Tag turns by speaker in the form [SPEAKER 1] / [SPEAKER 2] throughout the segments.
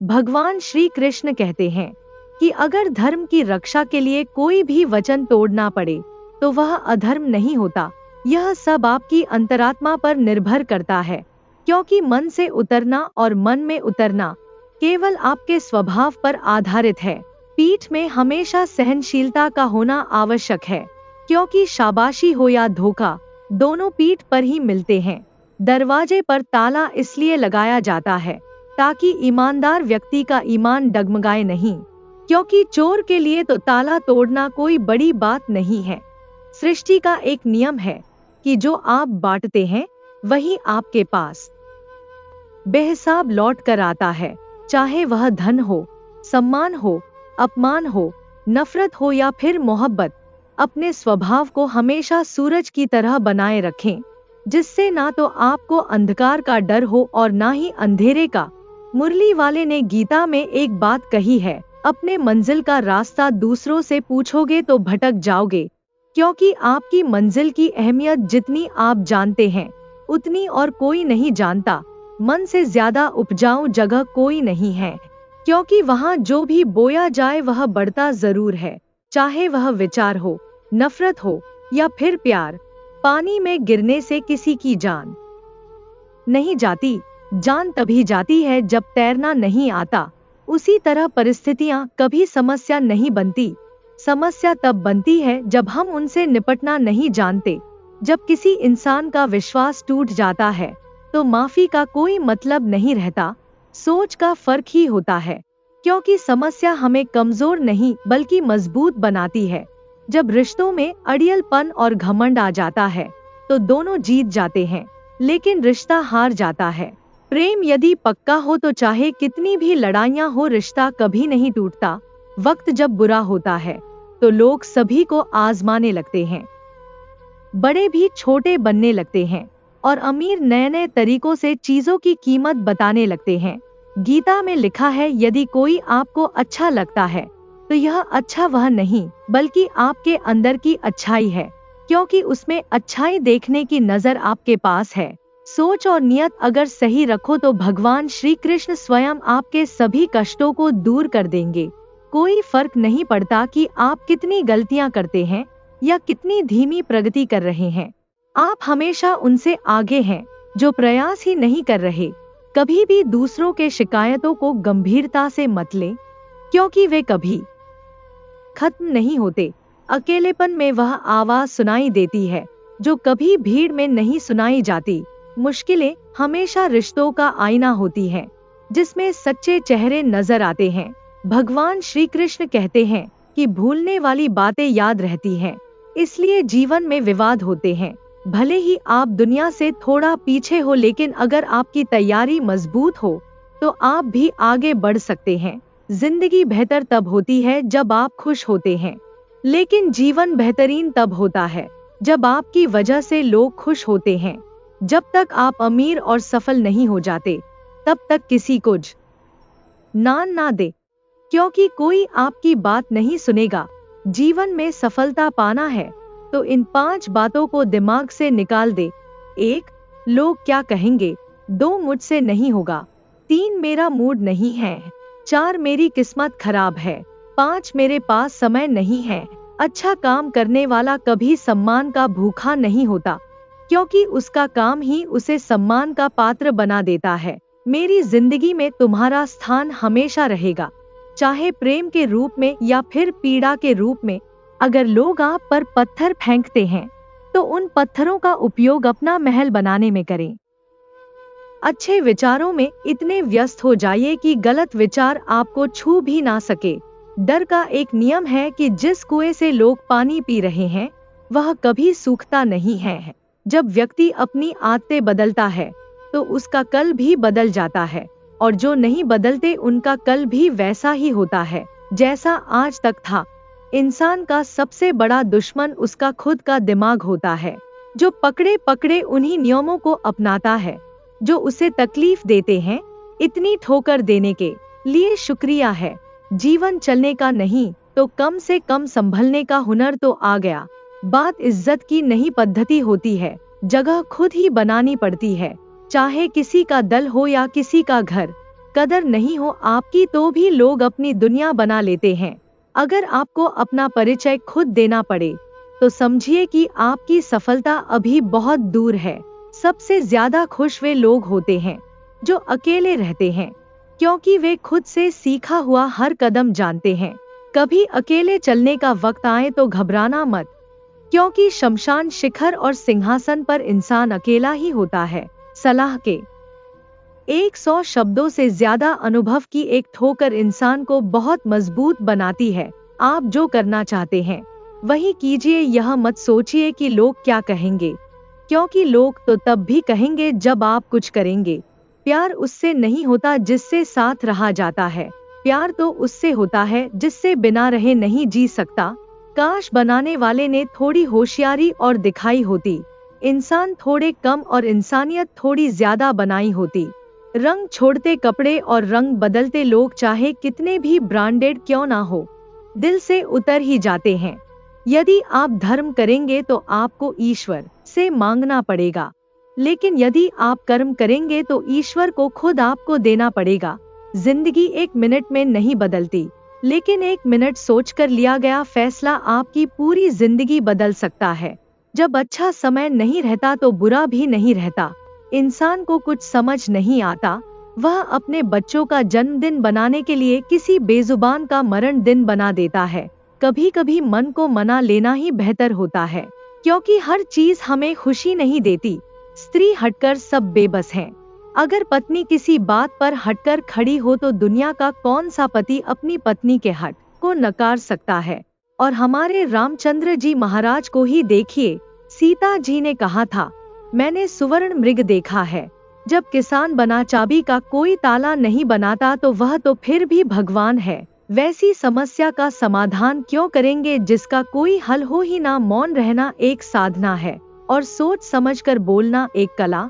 [SPEAKER 1] भगवान श्री कृष्ण कहते हैं कि अगर धर्म की रक्षा के लिए कोई भी वचन तोड़ना पड़े तो वह अधर्म नहीं होता। यह सब आपकी अंतरात्मा पर निर्भर करता है, क्योंकि मन से उतरना और मन में उतरना केवल आपके स्वभाव पर आधारित है। पीठ में हमेशा सहनशीलता का होना आवश्यक है, क्योंकि शाबाशी हो या धोखा दोनों पीठ पर ही मिलते हैं। दरवाजे पर ताला इसलिए लगाया जाता है ताकि ईमानदार व्यक्ति का ईमान डगमगाए नहीं, क्योंकि चोर के लिए तो ताला तोड़ना कोई बड़ी बात नहीं है। सृष्टि का एक नियम है कि जो आप बांटते हैं वही आपके पास बेहिसाब लौट कर आता है, चाहे वह धन हो, सम्मान हो, अपमान हो, नफरत हो या फिर मोहब्बत। अपने स्वभाव को हमेशा सूरज की तरह बनाए रखें, जिससे ना तो आपको अंधकार का डर हो और ना ही अंधेरे का। मुरली वाले ने गीता में एक बात कही है, अपने मंजिल का रास्ता दूसरों से पूछोगे तो भटक जाओगे, क्योंकि आपकी मंजिल की अहमियत जितनी आप जानते हैं उतनी और कोई नहीं जानता। मन से ज्यादा उपजाऊ जगह कोई नहीं है, क्योंकि वहाँ जो भी बोया जाए वह बढ़ता जरूर है, चाहे वह विचार हो, नफरत हो या फिर प्यार। पानी में गिरने से किसी की जान नहीं जाती, जान तभी जाती है जब तैरना नहीं आता। उसी तरह परिस्थितियां कभी समस्या नहीं बनती, समस्या तब बनती है जब हम उनसे निपटना नहीं जानते। जब किसी इंसान का विश्वास टूट जाता है तो माफी का कोई मतलब नहीं रहता, सोच का फर्क ही होता है, क्योंकि समस्या हमें कमजोर नहीं बल्कि मजबूत बनाती है। जब रिश्तों में अड़ियलपन और घमंड आ जाता है तो दोनों जीत जाते हैं, लेकिन रिश्ता हार जाता है। प्रेम यदि पक्का हो तो चाहे कितनी भी लड़ाइयाँ हो रिश्ता कभी नहीं टूटता। वक्त जब बुरा होता है तो लोग सभी को आजमाने लगते हैं, बड़े भी छोटे बनने लगते हैं और अमीर नए नए तरीकों से चीजों की कीमत बताने लगते हैं। गीता में लिखा है, यदि कोई आपको अच्छा लगता है तो यह अच्छा वह नहीं बल्कि आपके अंदर की अच्छाई है, क्योंकि उसमें अच्छाई देखने की नजर आपके पास है। सोच और नियत अगर सही रखो तो भगवान श्री कृष्ण स्वयं आपके सभी कष्टों को दूर कर देंगे। कोई फर्क नहीं पड़ता कि आप कितनी गलतियां करते हैं या कितनी धीमी प्रगति कर रहे हैं, आप हमेशा उनसे आगे हैं जो प्रयास ही नहीं कर रहे। कभी भी दूसरों के शिकायतों को गंभीरता से मत लें, क्योंकि वे कभी खत्म नहीं होते। अकेलेपन में वह आवाज सुनाई देती है जो कभी भीड़ में नहीं सुनाई जाती। मुश्किलें हमेशा रिश्तों का आईना होती हैं, जिसमें सच्चे चेहरे नजर आते हैं। भगवान श्री कृष्ण कहते हैं कि भूलने वाली बातें याद रहती हैं, इसलिए जीवन में विवाद होते हैं। भले ही आप दुनिया से थोड़ा पीछे हो, लेकिन अगर आपकी तैयारी मजबूत हो तो आप भी आगे बढ़ सकते हैं। जिंदगी बेहतर तब होती है जब आप खुश होते हैं, लेकिन जीवन बेहतरीन तब होता है जब आपकी वजह से लोग खुश होते हैं। जब तक आप अमीर और सफल नहीं हो जाते तब तक किसी को नान ना दे, क्योंकि कोई आपकी बात नहीं सुनेगा। जीवन में सफलता पाना है तो इन 5 बातों को दिमाग से निकाल दे। 1. लोग क्या कहेंगे। 2. मुझसे नहीं होगा। 3. मेरा मूड नहीं है। 4. मेरी किस्मत खराब है। 5. मेरे पास समय नहीं है। अच्छा काम करने वाला कभी सम्मान का भूखा नहीं होता, क्योंकि उसका काम ही उसे सम्मान का पात्र बना देता है। मेरी जिंदगी में तुम्हारा स्थान हमेशा रहेगा, चाहे प्रेम के रूप में या फिर पीड़ा के रूप में। अगर लोग आप पर पत्थर फेंकते हैं तो उन पत्थरों का उपयोग अपना महल बनाने में करें। अच्छे विचारों में इतने व्यस्त हो जाइए कि गलत विचार आपको छू भी ना सके। डर का एक नियम है कि जिस कुएं से लोग पानी पी रहे हैं वह कभी सूखता नहीं है। जब व्यक्ति अपनी आदतें बदलता है तो उसका कल भी बदल जाता है, और जो नहीं बदलते उनका कल भी वैसा ही होता है जैसा आज तक था। इंसान का सबसे बड़ा दुश्मन उसका खुद का दिमाग होता है, जो पकड़े पकड़े उन्हीं नियमों को अपनाता है जो उसे तकलीफ देते हैं। इतनी ठोकर देने के लिए शुक्रिया है। जीवन चलने का नहीं तो कम से कम संभलने का हुनर तो आ गया। बात इज्जत की नहीं, पद्धति होती है, जगह खुद ही बनानी पड़ती है, चाहे किसी का दल हो या किसी का घर। कदर नहीं हो आपकी तो भी लोग अपनी दुनिया बना लेते हैं। अगर आपको अपना परिचय खुद देना पड़े तो समझिए कि आपकी सफलता अभी बहुत दूर है। सबसे ज्यादा खुश वे लोग होते हैं जो अकेले रहते हैं, क्योंकि वे खुद से सीखा हुआ हर कदम जानते हैं। कभी अकेले चलने का वक्त आए तो घबराना मत, क्योंकि शमशान शिखर और सिंहासन पर इंसान अकेला ही होता है। सलाह के 100 शब्दों से ज्यादा अनुभव की एक ठोकर इंसान को बहुत मजबूत बनाती है। आप जो करना चाहते हैं वही कीजिए। यह मत सोचिए कि लोग क्या कहेंगे, क्योंकि लोग तो तब भी कहेंगे जब आप कुछ करेंगे। प्यार उससे नहीं होता जिससे साथ रहा जाता है, प्यार तो उससे होता है जिससे बिना रहे नहीं जी सकता। काश बनाने वाले ने थोड़ी होशियारी और दिखाई होती, इंसान थोड़े कम और इंसानियत थोड़ी ज्यादा बनाई होती। रंग छोड़ते कपड़े और रंग बदलते लोग चाहे कितने भी ब्रांडेड क्यों ना हो, दिल से उतर ही जाते हैं। यदि आप धर्म करेंगे तो आपको ईश्वर से मांगना पड़ेगा, लेकिन यदि आप कर्म करेंगे तो ईश्वर को खुद आपको देना पड़ेगा। जिंदगी 1 मिनट में नहीं बदलती, लेकिन 1 मिनट सोचकर लिया गया फैसला आपकी पूरी जिंदगी बदल सकता है। जब अच्छा समय नहीं रहता तो बुरा भी नहीं रहता। इंसान को कुछ समझ नहीं आता, वह अपने बच्चों का जन्मदिन बनाने के लिए किसी बेजुबान का मरण दिन बना देता है। कभी कभी मन को मना लेना ही बेहतर होता है, क्योंकि हर चीज हमें खुशी नहीं देती। स्त्री हटकर सब बेबस हैं। अगर पत्नी किसी बात पर हटकर खड़ी हो तो दुनिया का कौन सा पति अपनी पत्नी के हट को नकार सकता है। और हमारे रामचंद्र जी महाराज को ही देखिए, सीता जी ने कहा था, मैंने सुवर्ण मृग देखा है। जब किसान बना चाबी का कोई ताला नहीं बनाता तो वह तो फिर भी भगवान है। वैसी समस्या का समाधान क्यों करेंगे जिसका कोई हल हो ही ना। मौन रहना एक साधना है और सोच समझकर बोलना एक कला।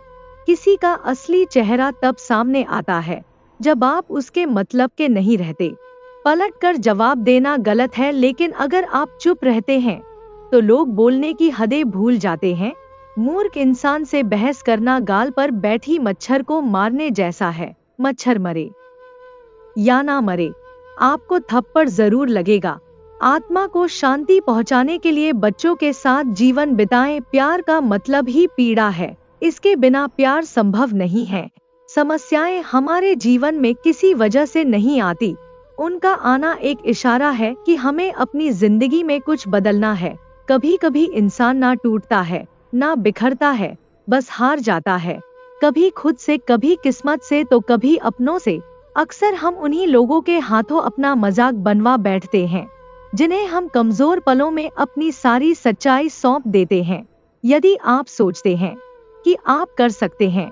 [SPEAKER 1] किसी का असली चेहरा तब सामने आता है जब आप उसके मतलब के नहीं रहते। पलटकर जवाब देना गलत है, लेकिन अगर आप चुप रहते हैं तो लोग बोलने की हदें भूल जाते हैं। मूर्ख इंसान से बहस करना गाल पर बैठी मच्छर को मारने जैसा है। मच्छर मरे या ना मरे, आपको थप्पड़ जरूर लगेगा। आत्मा को शांति पहुंचाने के लिए बच्चों के साथ जीवन बिताएं। प्यार का मतलब ही पीड़ा है, इसके बिना प्यार संभव नहीं है। समस्याएं हमारे जीवन में किसी वजह से नहीं आती, उनका आना एक इशारा है कि हमें अपनी जिंदगी में कुछ बदलना है। कभी कभी इंसान ना टूटता है ना बिखरता है, बस हार जाता है। कभी खुद से, कभी किस्मत से, तो कभी अपनों से। अक्सर हम उन्हीं लोगों के हाथों अपना मजाक बनवा बैठते हैं जिन्हें हम कमजोर पलों में अपनी सारी सच्चाई सौंप देते हैं। यदि आप सोचते हैं कि आप कर सकते हैं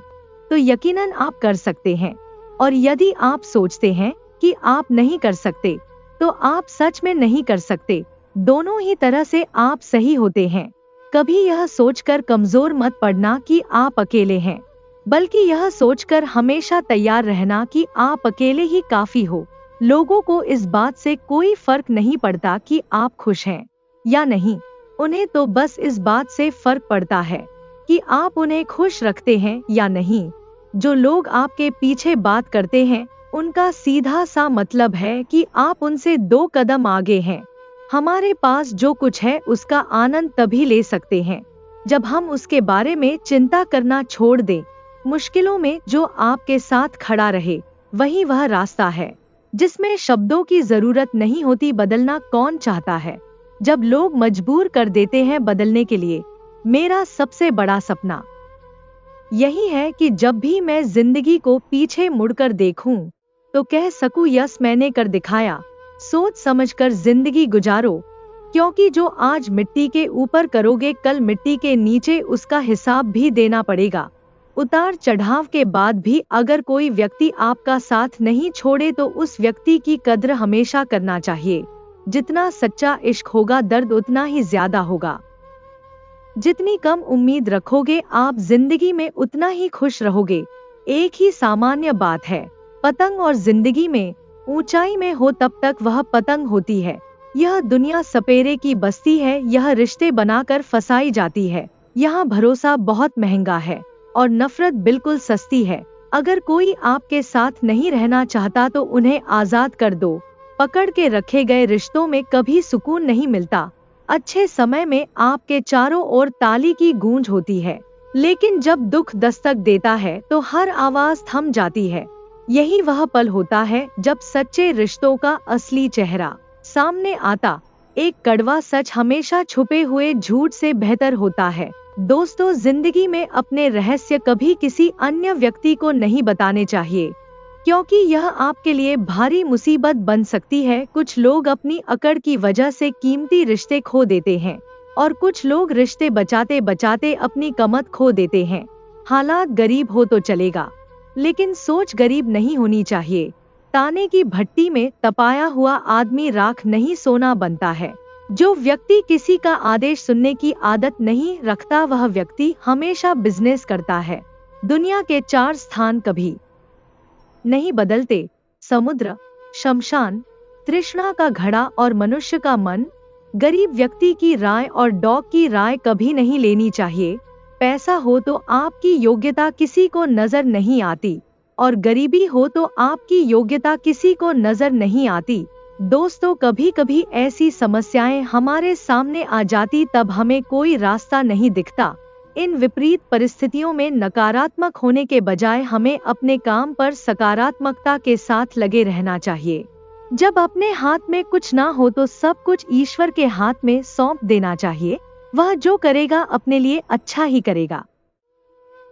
[SPEAKER 1] तो यकीनन आप कर सकते हैं, और यदि आप सोचते हैं कि आप नहीं कर सकते तो आप सच में नहीं कर सकते। दोनों ही तरह से आप सही होते हैं। कभी यह सोचकर कमजोर मत पड़ना कि आप अकेले हैं, बल्कि यह सोचकर हमेशा तैयार रहना कि आप अकेले ही काफी हो। लोगों को इस बात से कोई फर्क नहीं पड़ता कि आप खुश हैं या नहीं, उन्हें तो बस इस बात से फर्क पड़ता है कि आप उन्हें खुश रखते हैं या नहीं। जो लोग आपके पीछे बात करते हैं उनका सीधा सा मतलब है कि आप उनसे 2 कदम आगे हैं। हमारे पास जो कुछ है उसका आनंद तभी ले सकते हैं जब हम उसके बारे में चिंता करना छोड़ दें। मुश्किलों में जो आपके साथ खड़ा रहे वही वह रास्ता है जिसमें शब्दों की जरूरत नहीं होती। बदलना कौन चाहता है जब लोग मजबूर कर देते हैं बदलने के लिए। मेरा सबसे बड़ा सपना यही है कि जब भी मैं जिंदगी को पीछे मुड़कर देखूं तो कह सकूं, यस मैंने कर दिखाया। सोच समझकर जिंदगी गुजारो, क्योंकि जो आज मिट्टी के ऊपर करोगे कल मिट्टी के नीचे उसका हिसाब भी देना पड़ेगा। उतार चढ़ाव के बाद भी अगर कोई व्यक्ति आपका साथ नहीं छोड़े तो उस व्यक्ति की कद्र हमेशा करना चाहिए। जितना सच्चा इश्क होगा दर्द उतना ही ज्यादा होगा। जितनी कम उम्मीद रखोगे आप जिंदगी में उतना ही खुश रहोगे। एक ही सामान्य बात है, पतंग और जिंदगी में ऊंचाई में हो तब तक वह पतंग होती है। यह दुनिया सपेरे की बस्ती है, यह रिश्ते बनाकर फंसाई जाती है। यहाँ भरोसा बहुत महंगा है और नफरत बिल्कुल सस्ती है। अगर कोई आपके साथ नहीं रहना चाहता तो उन्हें आजाद कर दो। पकड़ के रखे गए रिश्तों में कभी सुकून नहीं मिलता। अच्छे समय में आपके चारों ओर ताली की गूंज होती है, लेकिन जब दुख दस्तक देता है तो हर आवाज थम जाती है। यही वह पल होता है जब सच्चे रिश्तों का असली चेहरा सामने आता। एक कड़वा सच हमेशा छुपे हुए झूठ से बेहतर होता है। दोस्तों, जिंदगी में अपने रहस्य कभी किसी अन्य व्यक्ति को नहीं बताने चाहिए, क्योंकि यह आपके लिए भारी मुसीबत बन सकती है। कुछ लोग अपनी अकड़ की वजह से कीमती रिश्ते खो देते हैं और कुछ लोग रिश्ते बचाते बचाते अपनी कमत खो देते हैं। हालात गरीब हो तो चलेगा, लेकिन सोच गरीब नहीं होनी चाहिए। ताने की भट्टी में तपाया हुआ आदमी राख नहीं सोना बनता है। जो व्यक्ति किसी का आदेश सुनने की आदत नहीं रखता, वह व्यक्ति हमेशा बिजनेस करता है। दुनिया के 4 स्थान कभी नहीं बदलते: समुद्र, शमशान, तृष्णा का घड़ा और मनुष्य का मन। गरीब व्यक्ति की राय और डॉग की राय कभी नहीं लेनी चाहिए। पैसा हो तो आपकी योग्यता किसी को नजर नहीं आती, और गरीबी हो तो आपकी योग्यता किसी को नजर नहीं आती। दोस्तों, कभी कभी ऐसी समस्याएं हमारे सामने आ जाती तब हमें कोई रास्ता नहीं दिखता। इन विपरीत परिस्थितियों में नकारात्मक होने के बजाय हमें अपने काम पर सकारात्मकता के साथ लगे रहना चाहिए। जब अपने हाथ में कुछ ना हो तो सब कुछ ईश्वर के हाथ में सौंप देना चाहिए। वह जो करेगा अपने लिए अच्छा ही करेगा।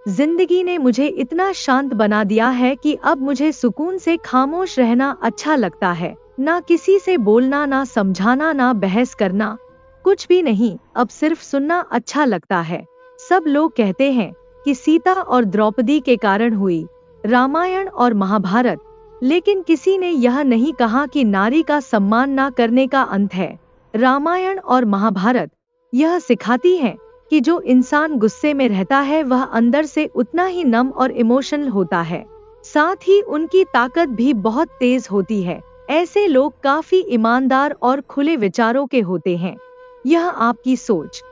[SPEAKER 1] जिंदगी ने मुझे इतना शांत बना दिया है कि अब मुझे सुकून से खामोश रहना अच्छा लगता है। ना किसी से बोलना, ना समझाना, ना बहस करना, कुछ भी नहीं। अब सिर्फ सुनना अच्छा लगता है। सब लोग कहते हैं कि सीता और द्रौपदी के कारण हुई रामायण और महाभारत, लेकिन किसी ने यह नहीं कहा कि नारी का सम्मान ना करने का अंत है। रामायण और महाभारत यह सिखाती है कि जो इंसान गुस्से में रहता है वह अंदर से उतना ही नम और इमोशनल होता है, साथ ही उनकी ताकत भी बहुत तेज होती है। ऐसे लोग काफी ईमानदार और खुले विचारों के होते हैं। यह आपकी सोच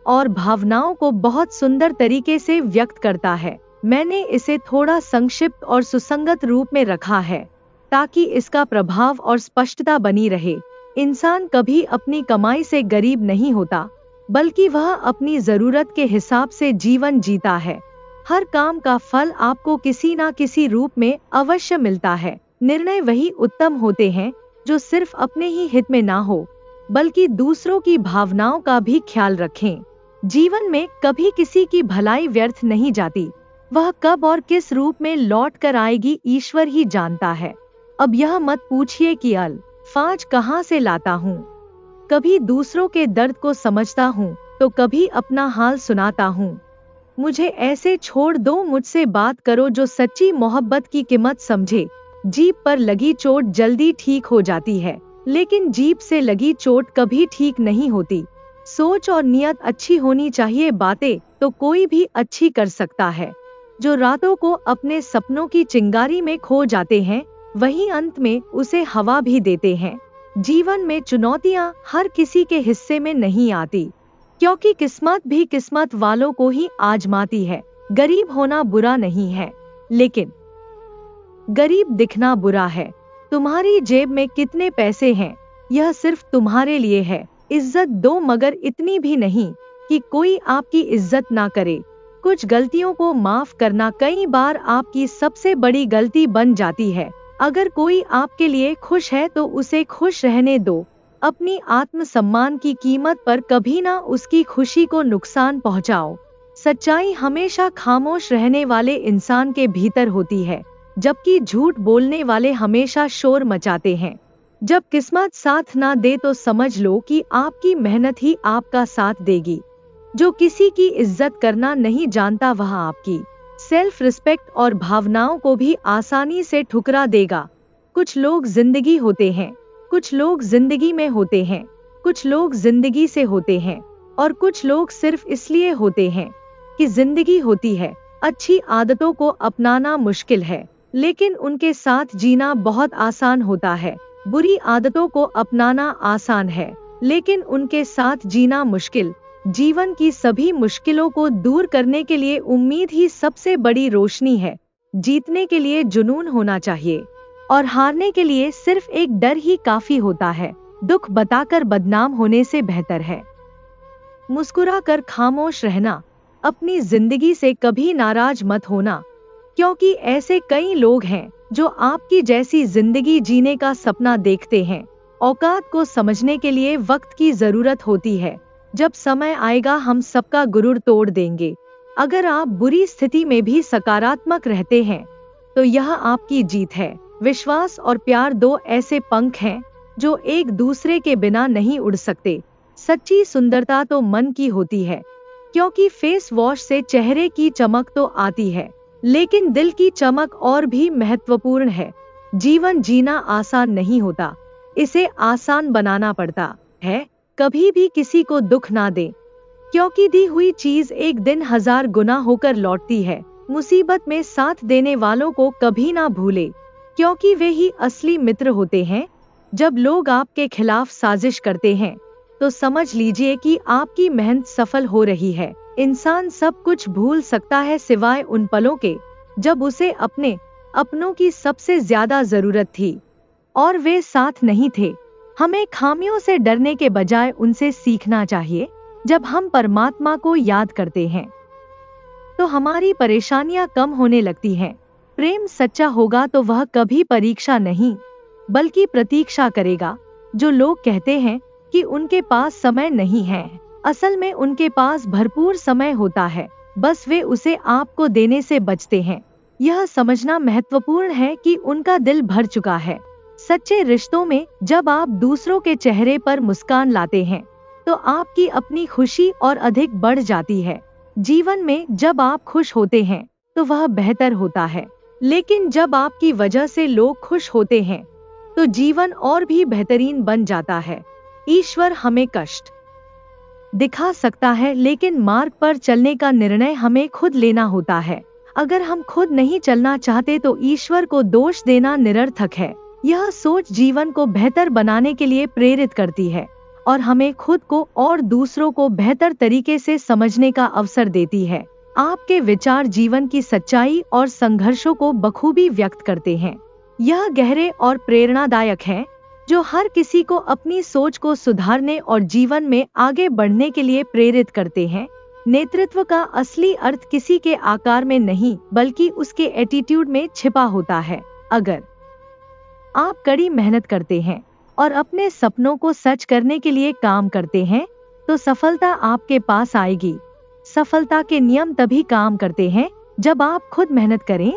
[SPEAKER 1] और भावनाओं को बहुत सुंदर तरीके से व्यक्त करता है। मैंने इसे थोड़ा संक्षिप्त और सुसंगत रूप में रखा है ताकि इसका प्रभाव और स्पष्टता बनी रहे। इंसान कभी अपनी कमाई से गरीब नहीं होता, बल्कि वह अपनी जरूरत के हिसाब से जीवन जीता है। हर काम का फल आपको किसी न किसी रूप में अवश्य मिलता है। निर्णय वही उत्तम होते हैं जो सिर्फ अपने ही हित में ना हो, बल्कि दूसरों की भावनाओं का भी ख्याल रखें। जीवन में कभी किसी की भलाई व्यर्थ नहीं जाती। वह कब और किस रूप में लौट कर आएगी ईश्वर ही जानता है। अब यह मत पूछिए कि अल्फाज कहाँ से लाता हूँ। कभी दूसरों के दर्द को समझता हूँ तो कभी अपना हाल सुनाता हूँ। मुझे ऐसे छोड़ दो, मुझसे बात करो जो सच्ची मोहब्बत की कीमत समझे। जीभ पर लगी चोट जल्दी ठीक हो जाती है, लेकिन जीभ से लगी चोट कभी ठीक नहीं होती। सोच और नियत अच्छी होनी चाहिए। बातें तो कोई भी अच्छी कर सकता है। जो रातों को अपने सपनों की चिंगारी में खो जाते हैं, वही अंत में उसे हवा भी देते हैं। जीवन में चुनौतियां हर किसी के हिस्से में नहीं आती, क्योंकि किस्मत भी किस्मत वालों को ही आजमाती है। गरीब होना बुरा नहीं है, लेकिन गरीब दिखना बुरा है। तुम्हारी जेब में कितने पैसे हैं, यह सिर्फ तुम्हारे लिए है। इज्जत दो, मगर इतनी भी नहीं कि कोई आपकी इज्जत ना करे। कुछ गलतियों को माफ करना कई बार आपकी सबसे बड़ी गलती बन जाती है। अगर कोई आपके लिए खुश है तो उसे खुश रहने दो। अपनी आत्मसम्मान की कीमत पर कभी ना उसकी खुशी को नुकसान पहुंचाओ। सच्चाई हमेशा खामोश रहने वाले इंसान के भीतर होती है, जबकि झूठ बोलने वाले हमेशा शोर मचाते हैं। जब किस्मत साथ ना दे तो समझ लो कि आपकी मेहनत ही आपका साथ देगी। जो किसी की इज्जत करना नहीं जानता, वह आपकी सेल्फ रिस्पेक्ट और भावनाओं को भी आसानी से ठुकरा देगा। कुछ लोग जिंदगी होते हैं, कुछ लोग जिंदगी में होते हैं, कुछ लोग जिंदगी से होते हैं, और कुछ लोग सिर्फ इसलिए होते हैं कि जिंदगी होती है। अच्छी आदतों को अपनाना मुश्किल है, लेकिन उनके साथ जीना बहुत आसान होता है। बुरी आदतों को अपनाना आसान है, लेकिन उनके साथ जीना मुश्किल। जीवन की सभी मुश्किलों को दूर करने के लिए उम्मीद ही सबसे बड़ी रोशनी है। जीतने के लिए जुनून होना चाहिए और हारने के लिए सिर्फ एक डर ही काफी होता है। दुख बताकर बदनाम होने से बेहतर है मुस्कुराकर खामोश रहना। अपनी जिंदगी से कभी नाराज मत होना, क्योंकि ऐसे कई लोग हैं जो आपकी जैसी जिंदगी जीने का सपना देखते हैं। औकात को समझने के लिए वक्त की जरूरत होती है। जब समय आएगा हम सबका गुरूर तोड़ देंगे। अगर आप बुरी स्थिति में भी सकारात्मक रहते हैं तो यह आपकी जीत है। विश्वास और प्यार दो ऐसे पंख हैं जो एक दूसरे के बिना नहीं उड़ सकते। सच्ची सुंदरता तो मन की होती है, क्योंकि फेस वॉश से चेहरे की चमक तो आती है, लेकिन दिल की चमक और भी महत्वपूर्ण है। जीवन जीना आसान नहीं होता, इसे आसान बनाना पड़ता है। कभी भी किसी को दुख ना दे, क्योंकि दी हुई चीज एक दिन 1000 गुना होकर लौटती है। मुसीबत में साथ देने वालों को कभी ना भूले, क्योंकि वे ही असली मित्र होते हैं। जब लोग आपके खिलाफ साजिश करते हैं तो समझ लीजिए कि आपकी मेहनत सफल हो रही है। इंसान सब कुछ भूल सकता है सिवाय उन पलों के जब उसे अपनों की सबसे ज्यादा जरूरत थी और वे साथ नहीं थे। हमें खामियों से डरने के बजाय उनसे सीखना चाहिए। जब हम परमात्मा को याद करते हैं तो हमारी परेशानियां कम होने लगती हैं। प्रेम सच्चा होगा तो वह कभी परीक्षा नहीं बल्कि प्रतीक्षा करेगा। जो लोग कहते हैं कि उनके पास समय नहीं है, असल में उनके पास भरपूर समय होता है, बस वे उसे आपको देने से बचते हैं। यह समझना महत्वपूर्ण है कि उनका दिल भर चुका है। सच्चे रिश्तों में जब आप दूसरों के चेहरे पर मुस्कान लाते हैं तो आपकी अपनी खुशी और अधिक बढ़ जाती है। जीवन में जब आप खुश होते हैं तो वह बेहतर होता है, लेकिन जब आपकी वजह से लोग खुश होते हैं तो जीवन और भी बेहतरीन बन जाता है। ईश्वर हमें कष्ट दिखा सकता है, लेकिन मार्ग पर चलने का निर्णय हमें खुद लेना होता है। अगर हम खुद नहीं चलना चाहते तो ईश्वर को दोष देना निरर्थक है। यह सोच जीवन को बेहतर बनाने के लिए प्रेरित करती है और हमें खुद को और दूसरों को बेहतर तरीके से समझने का अवसर देती है। आपके विचार जीवन की सच्चाई और संघर्षों को बखूबी व्यक्त करते हैं। यह गहरे और प्रेरणादायक है, जो हर किसी को अपनी सोच को सुधारने और जीवन में आगे बढ़ने के लिए प्रेरित करते हैं। नेतृत्व का असली अर्थ किसी के आकार में नहीं बल्कि उसके एटीट्यूड में छिपा होता है। अगर आप कड़ी मेहनत करते हैं और अपने सपनों को सच करने के लिए काम करते हैं तो सफलता आपके पास आएगी। सफलता के नियम तभी काम करते हैं जब आप खुद मेहनत करें।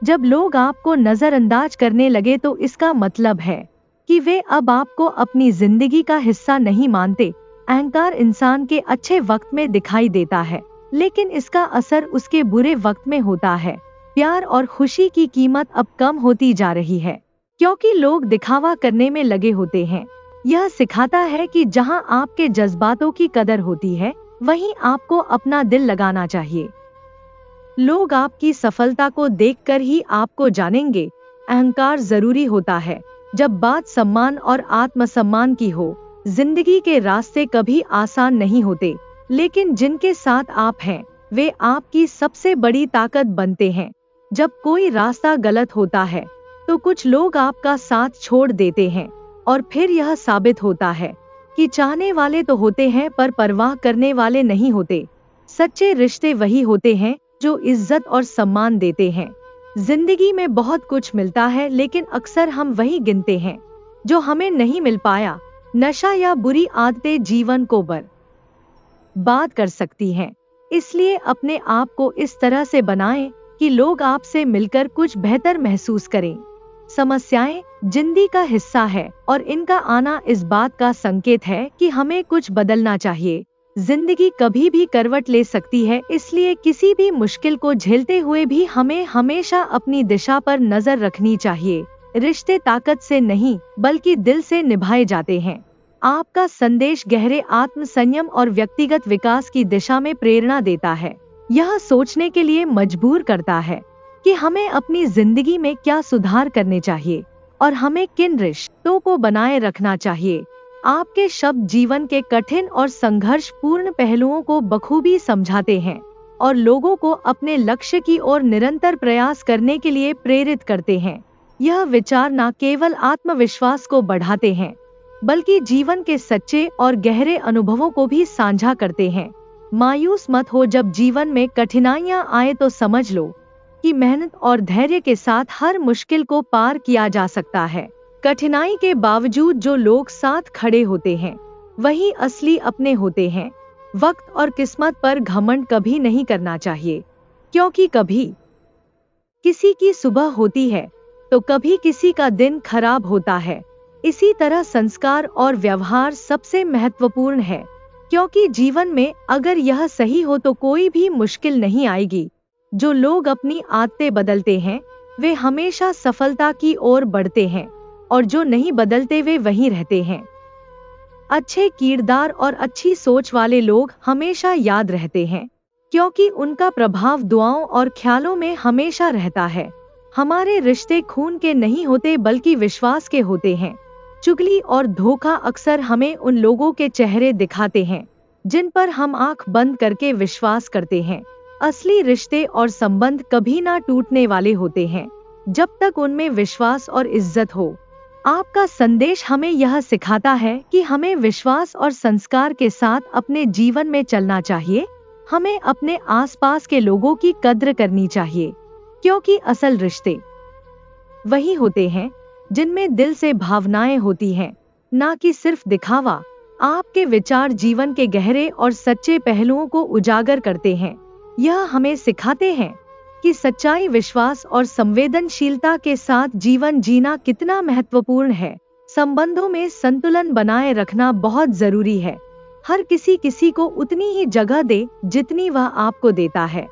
[SPEAKER 1] जब लोग आपको नजरअंदाज करने लगे तो इसका मतलब है कि वे अब आपको अपनी जिंदगी का हिस्सा नहीं मानते। अहंकार इंसान के अच्छे वक्त में दिखाई देता है, लेकिन इसका असर उसके बुरे वक्त में होता है। प्यार और खुशी की कीमत अब कम होती जा रही है, क्योंकि लोग दिखावा करने में लगे होते हैं। यह सिखाता है कि जहां आपके जज्बातों की कदर होती है, वहीं आपको अपना दिल लगाना चाहिए। लोग आपकी सफलता को देखकर ही आपको जानेंगे। अहंकार जरूरी होता है जब बात सम्मान और आत्मसम्मान की हो। जिंदगी के रास्ते कभी आसान नहीं होते, लेकिन जिनके साथ आप हैं वे आपकी सबसे बड़ी ताकत बनते हैं। जब कोई रास्ता गलत होता है तो कुछ लोग आपका साथ छोड़ देते हैं और फिर यह साबित होता है कि चाहने वाले तो होते हैं पर परवाह करने वाले नहीं होते। सच्चे रिश्ते वही होते हैं जो इज्जत और सम्मान देते हैं। जिंदगी में बहुत कुछ मिलता है, लेकिन अक्सर हम वही गिनते हैं जो हमें नहीं मिल पाया। नशा या बुरी आदतें जीवन को बर्बाद कर सकती हैं, इसलिए अपने आप को इस तरह से बनाएं कि लोग आपसे मिलकर कुछ बेहतर महसूस करें। समस्याएं जिंदगी का हिस्सा है और इनका आना इस बात का संकेत है कि हमें कुछ बदलना चाहिए। जिंदगी कभी भी करवट ले सकती है, इसलिए किसी भी मुश्किल को झेलते हुए भी हमें हमेशा अपनी दिशा पर नजर रखनी चाहिए। रिश्ते ताकत से नहीं बल्कि दिल से निभाए जाते हैं। आपका संदेश गहरे आत्म संयम और व्यक्तिगत विकास की दिशा में प्रेरणा देता है। यह सोचने के लिए मजबूर करता है कि हमें अपनी जिंदगी में क्या सुधार करने चाहिए और हमें किन रिश्तों को बनाए रखना चाहिए। आपके शब्द जीवन के कठिन और संघर्षपूर्ण पहलुओं को बखूबी समझाते हैं। और लोगों को अपने लक्ष्य की ओर निरंतर प्रयास करने के लिए प्रेरित करते हैं। यह विचार न केवल आत्मविश्वास को बढ़ाते हैं, बल्कि जीवन के सच्चे और गहरे अनुभवों को भी साझा करते हैं। मायूस मत हो जब जीवन में कठिनाइयां आए तो समझ लो कि मेहनत और धैर्य के साथ हर मुश्किल को पार किया जा सकता है। कठिनाई के बावजूद जो लोग साथ खड़े होते हैं वही असली अपने होते हैं। वक्त और किस्मत पर घमंड कभी नहीं करना चाहिए, क्योंकि कभी किसी की सुबह होती है तो कभी किसी का दिन खराब होता है। इसी तरह संस्कार और व्यवहार सबसे महत्वपूर्ण है, क्योंकि जीवन में अगर यह सही हो तो कोई भी मुश्किल नहीं आएगी। जो लोग अपनी आदतें बदलते हैं वे हमेशा सफलता की ओर बढ़ते हैं, और जो नहीं बदलते वे वहीं रहते हैं। अच्छे किरदार और अच्छी सोच वाले लोग हमेशा याद रहते हैं, क्योंकि उनका प्रभाव दुआओं और ख्यालों में हमेशा रहता है। हमारे रिश्ते खून के नहीं होते बल्कि विश्वास के होते हैं। चुगली और धोखा अक्सर हमें उन लोगों के चेहरे दिखाते हैं जिन पर हम आंख बंद करके विश्वास करते हैं। असली रिश्ते और संबंध कभी ना टूटने वाले होते हैं जब तक उनमें विश्वास और इज्जत हो। आपका संदेश हमें यह सिखाता है कि हमें विश्वास और संस्कार के साथ अपने जीवन में चलना चाहिए। हमें अपने आसपास के लोगों की कद्र करनी चाहिए, क्योंकि असल रिश्ते वही होते हैं जिनमें दिल से भावनाएं होती हैं, ना कि सिर्फ दिखावा। आपके विचार जीवन के गहरे और सच्चे पहलुओं को उजागर करते हैं। यह हमें सिखाते हैं कि सच्चाई, विश्वास और संवेदनशीलता के साथ जीवन जीना कितना महत्वपूर्ण है। संबंधों में संतुलन बनाए रखना बहुत जरूरी है। हर किसी को उतनी ही जगह दे जितनी वह आपको देता है,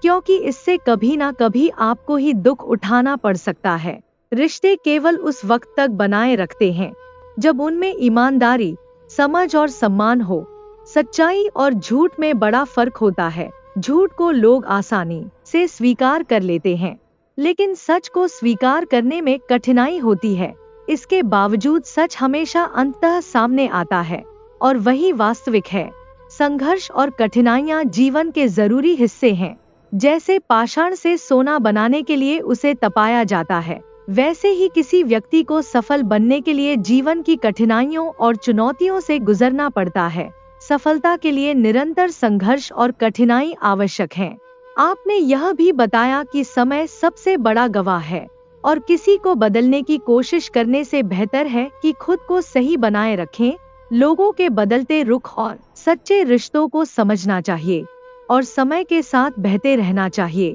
[SPEAKER 1] क्योंकि इससे कभी ना कभी आपको ही दुख उठाना पड़ सकता है। रिश्ते केवल उस वक्त तक बनाए रखते हैं जब उनमें ईमानदारी, समझ और सम्मान हो। सच्चाई और झूठ में बड़ा फर्क होता है। झूठ को लोग आसानी से स्वीकार कर लेते हैं, लेकिन सच को स्वीकार करने में कठिनाई होती है। इसके बावजूद सच हमेशा अंततः सामने आता है, और वही वास्तविक है। संघर्ष और कठिनाइयां जीवन के जरूरी हिस्से हैं। जैसे पाषाण से सोना बनाने के लिए उसे तपाया जाता है, वैसे ही किसी व्यक्ति को सफल बनने के लिए जीवन की कठिनाइयों और चुनौतियों से गुजरना पड़ता है। सफलता के लिए निरंतर संघर्ष और कठिनाई आवश्यक है। आपने यह भी बताया कि समय सबसे बड़ा गवाह है, और किसी को बदलने की कोशिश करने से बेहतर है कि खुद को सही बनाए रखें। लोगों के बदलते रुख और सच्चे रिश्तों को समझना चाहिए और समय के साथ बहते रहना चाहिए,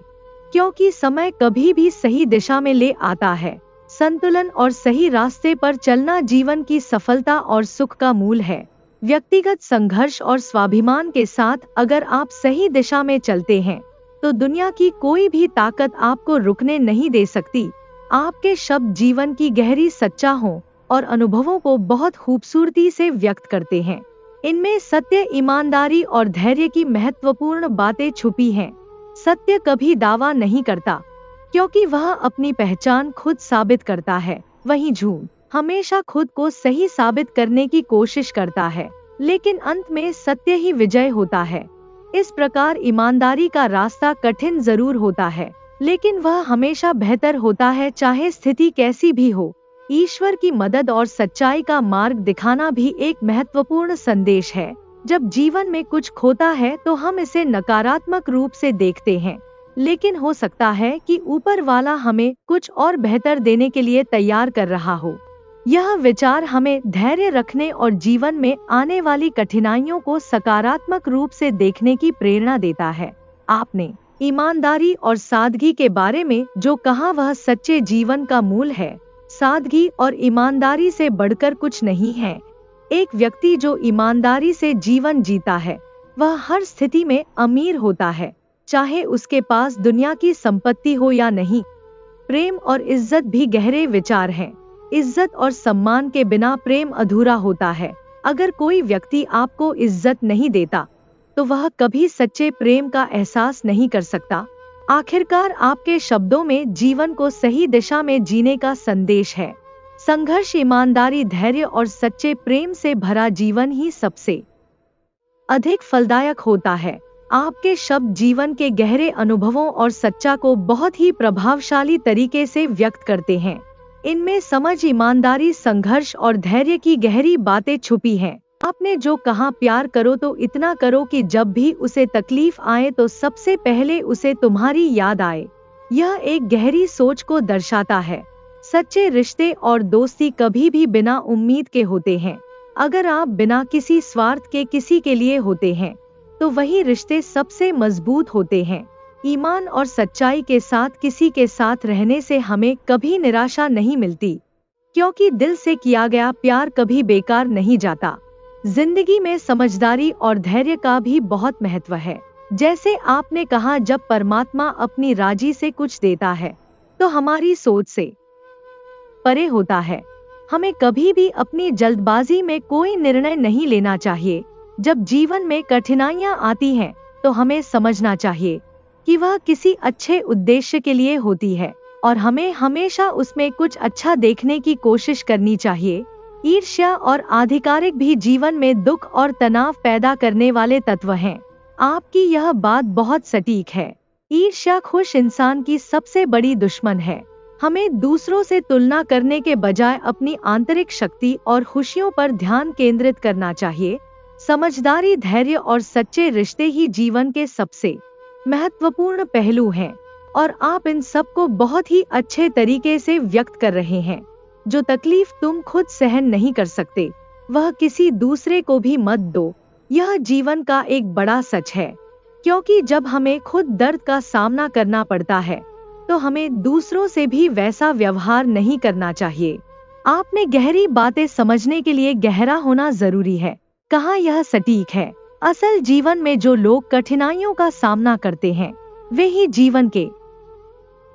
[SPEAKER 1] क्योंकि समय कभी भी सही दिशा में ले आता है। संतुलन और सही रास्ते पर चलना जीवन की सफलता और सुख का मूल है। व्यक्तिगत संघर्ष और स्वाभिमान के साथ अगर आप सही दिशा में चलते हैं तो दुनिया की कोई भी ताकत आपको रुकने नहीं दे सकती। आपके शब्द जीवन की गहरी सच्चा हो और अनुभवों को बहुत खूबसूरती से व्यक्त करते हैं। इनमें सत्य, ईमानदारी और धैर्य की महत्वपूर्ण बातें छुपी हैं। सत्य कभी दावा नहीं करता, क्योंकि वह अपनी पहचान खुद साबित करता है। वहीं झूठ हमेशा खुद को सही साबित करने की कोशिश करता है, लेकिन अंत में सत्य ही विजय होता है। इस प्रकार ईमानदारी का रास्ता कठिन जरूर होता है, लेकिन वह हमेशा बेहतर होता है, चाहे स्थिति कैसी भी हो। ईश्वर की मदद और सच्चाई का मार्ग दिखाना भी एक महत्वपूर्ण संदेश है। जब जीवन में कुछ खोता है तो हम इसे नकारात्मक रूप से देखते हैं, लेकिन हो सकता है कि ऊपर वाला हमें कुछ और बेहतर देने के लिए तैयार कर रहा हो। यह विचार हमें धैर्य रखने और जीवन में आने वाली कठिनाइयों को सकारात्मक रूप से देखने की प्रेरणा देता है। आपने ईमानदारी और सादगी के बारे में जो कहा वह सच्चे जीवन का मूल है। सादगी और ईमानदारी से बढ़कर कुछ नहीं है। एक व्यक्ति जो ईमानदारी से जीवन जीता है वह हर स्थिति में अमीर होता है, चाहे उसके पास दुनिया की संपत्ति हो या नहीं। प्रेम और इज्जत भी गहरे विचार हैं। इज्जत और सम्मान के बिना प्रेम अधूरा होता है। अगर कोई व्यक्ति आपको इज्जत नहीं देता तो वह कभी सच्चे प्रेम का एहसास नहीं कर सकता। आखिरकार आपके शब्दों में जीवन को सही दिशा में जीने का संदेश है। संघर्ष, ईमानदारी, धैर्य और सच्चे प्रेम से भरा जीवन ही सबसे अधिक फलदायक होता है। आपके शब्द जीवन के गहरे अनुभवों और सच्चा को बहुत ही प्रभावशाली तरीके से व्यक्त करते हैं। इनमें समझ, ईमानदारी, संघर्ष और धैर्य की गहरी बातें छुपी हैं। आपने जो कहा, प्यार करो तो इतना करो कि जब भी उसे तकलीफ आए तो सबसे पहले उसे तुम्हारी याद आए। यह एक गहरी सोच को दर्शाता है। सच्चे रिश्ते और दोस्ती कभी भी बिना उम्मीद के होते हैं। अगर आप बिना किसी स्वार्थ के किसी के लिए होते हैं तो वही रिश्ते सबसे मजबूत होते हैं। ईमान और सच्चाई के साथ किसी के साथ रहने से हमें कभी निराशा नहीं मिलती, क्योंकि दिल से किया गया प्यार कभी बेकार नहीं जाता। जिंदगी में समझदारी और धैर्य का भी बहुत महत्व है। जैसे आपने कहा, जब परमात्मा अपनी राजी से कुछ देता है तो हमारी सोच से परे होता है। हमें कभी भी अपनी जल्दबाजी में कोई निर्णय नहीं लेना चाहिए। जब जीवन में कठिनाइयां आती हैं तो हमें समझना चाहिए कि वह किसी अच्छे उद्देश्य के लिए होती है और हमें हमेशा उसमें कुछ अच्छा देखने की कोशिश करनी चाहिए। ईर्ष्या और आधिकारिक भी जीवन में दुख और तनाव पैदा करने वाले तत्व हैं। आपकी यह बात बहुत सटीक है। ईर्ष्या खुश इंसान की सबसे बड़ी दुश्मन है। हमें दूसरों से तुलना करने के बजाय अपनी आंतरिक शक्ति और खुशियों पर ध्यान केंद्रित करना चाहिए। समझदारी, धैर्य और सच्चे रिश्ते ही जीवन के सबसे महत्वपूर्ण पहलू हैं और आप इन सब को बहुत ही अच्छे तरीके से व्यक्त कर रहे हैं। जो तकलीफ तुम खुद सहन नहीं कर सकते वह किसी दूसरे को भी मत दो। यह जीवन का एक बड़ा सच है, क्योंकि जब हमें खुद दर्द का सामना करना पड़ता है तो हमें दूसरों से भी वैसा व्यवहार नहीं करना चाहिए। आपने गहरी बातें समझने के लिए गहरा होना जरूरी है कहा, यह सटीक है। असल जीवन में जो लोग कठिनाइयों का सामना करते हैं वे ही जीवन के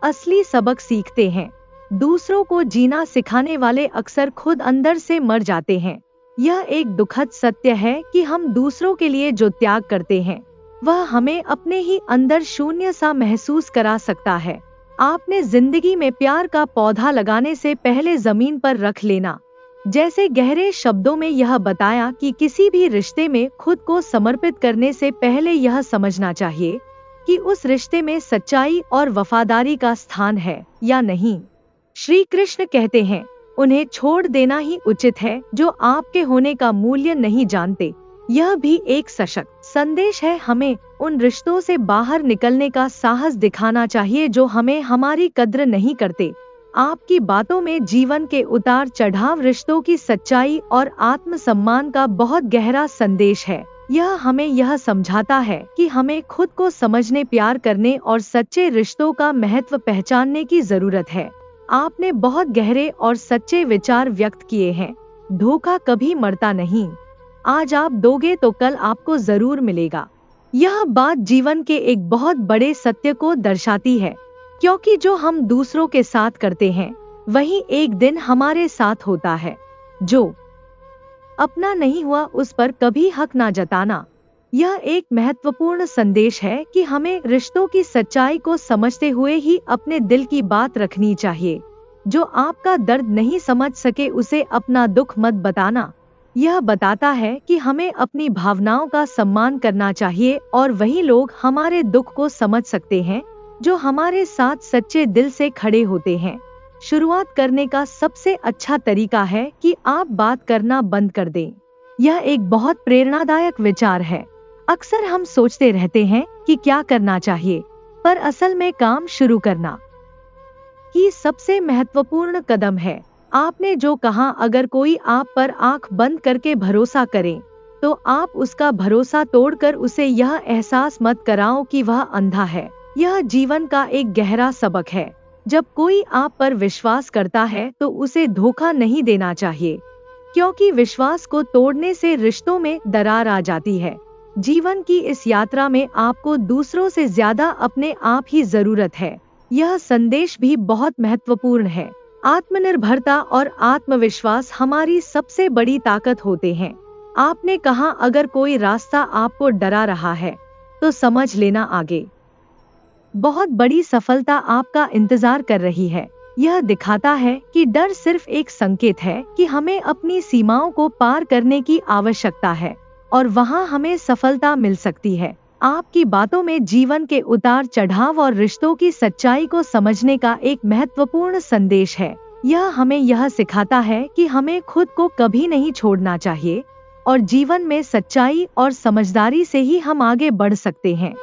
[SPEAKER 1] असली सबक सीखते हैं। दूसरों को जीना सिखाने वाले अक्सर खुद अंदर से मर जाते हैं। यह एक दुखद सत्य है कि हम दूसरों के लिए जो त्याग करते हैं वह हमें अपने ही अंदर शून्य सा महसूस करा सकता है। आपने जिंदगी में प्यार का पौधा लगाने से पहले जमीन पर रख लेना जैसे गहरे शब्दों में यह बताया कि किसी भी रिश्ते में खुद को समर्पित करने से पहले यह समझना चाहिए कि उस रिश्ते में सच्चाई और वफादारी का स्थान है या नहीं। श्री कृष्ण कहते हैं, उन्हें छोड़ देना ही उचित है जो आपके होने का मूल्य नहीं जानते। यह भी एक सशक्त संदेश है। हमें उन रिश्तों से बाहर निकलने का साहस दिखाना चाहिए जो हमें हमारी कद्र नहीं करते। आपकी बातों में जीवन के उतार चढ़ाव, रिश्तों की सच्चाई और आत्मसम्मान का बहुत गहरा संदेश है। यह हमें यह समझाता है कि हमें खुद को समझने, प्यार करने और सच्चे रिश्तों का महत्व पहचानने की जरूरत है। आपने बहुत गहरे और सच्चे विचार व्यक्त किए हैं। धोखा कभी मरता नहीं। आज आप दोगे तो कल आपको जरूर मिलेगा। यह बात जीवन के एक बहुत बड़े सत्य को दर्शाती है, क्योंकि जो हम दूसरों के साथ करते हैं वही एक दिन हमारे साथ होता है। जो अपना नहीं हुआ उस पर कभी हक ना जताना। यह एक महत्वपूर्ण संदेश है कि हमें रिश्तों की सच्चाई को समझते हुए ही अपने दिल की बात रखनी चाहिए। जो आपका दर्द नहीं समझ सके उसे अपना दुख मत बताना। यह बताता है कि हमें अपनी भावनाओं का सम्मान करना चाहिए और वही लोग हमारे दुख को समझ सकते हैं जो हमारे साथ सच्चे दिल से खड़े होते हैं। शुरुआत करने का सबसे अच्छा तरीका है कि आप बात करना बंद कर दें। यह एक बहुत प्रेरणादायक विचार है। अक्सर हम सोचते रहते हैं कि क्या करना चाहिए, पर असल में काम शुरू करना ही सबसे महत्वपूर्ण कदम है। आपने जो कहा, अगर कोई आप पर आंख बंद करके भरोसा करे तो आप उसका भरोसा तोड़कर उसे यह एहसास मत कराओ कि वह अंधा है। यह जीवन का एक गहरा सबक है। जब कोई आप पर विश्वास करता है तो उसे धोखा नहीं देना चाहिए, क्योंकि विश्वास को तोड़ने से रिश्तों में दरार आ जाती है। जीवन की इस यात्रा में आपको दूसरों से ज्यादा अपने आप ही जरूरत है। यह संदेश भी बहुत महत्वपूर्ण है। आत्मनिर्भरता और आत्मविश्वास हमारी सबसे बड़ी ताकत होते हैं। आपने कहा, अगर कोई रास्ता आपको डरा रहा है तो समझ लेना आगे बहुत बड़ी सफलता आपका इंतजार कर रही है। यह दिखाता है कि डर सिर्फ एक संकेत है कि हमें अपनी सीमाओं को पार करने की आवश्यकता है और वहां हमें सफलता मिल सकती है। आपकी बातों में जीवन के उतार चढ़ाव और रिश्तों की सच्चाई को समझने का एक महत्वपूर्ण संदेश है। यह हमें यह सिखाता है कि हमें खुद को कभी नहीं छोड़ना चाहिए और जीवन में सच्चाई और समझदारी से ही हम आगे बढ़ सकते हैं।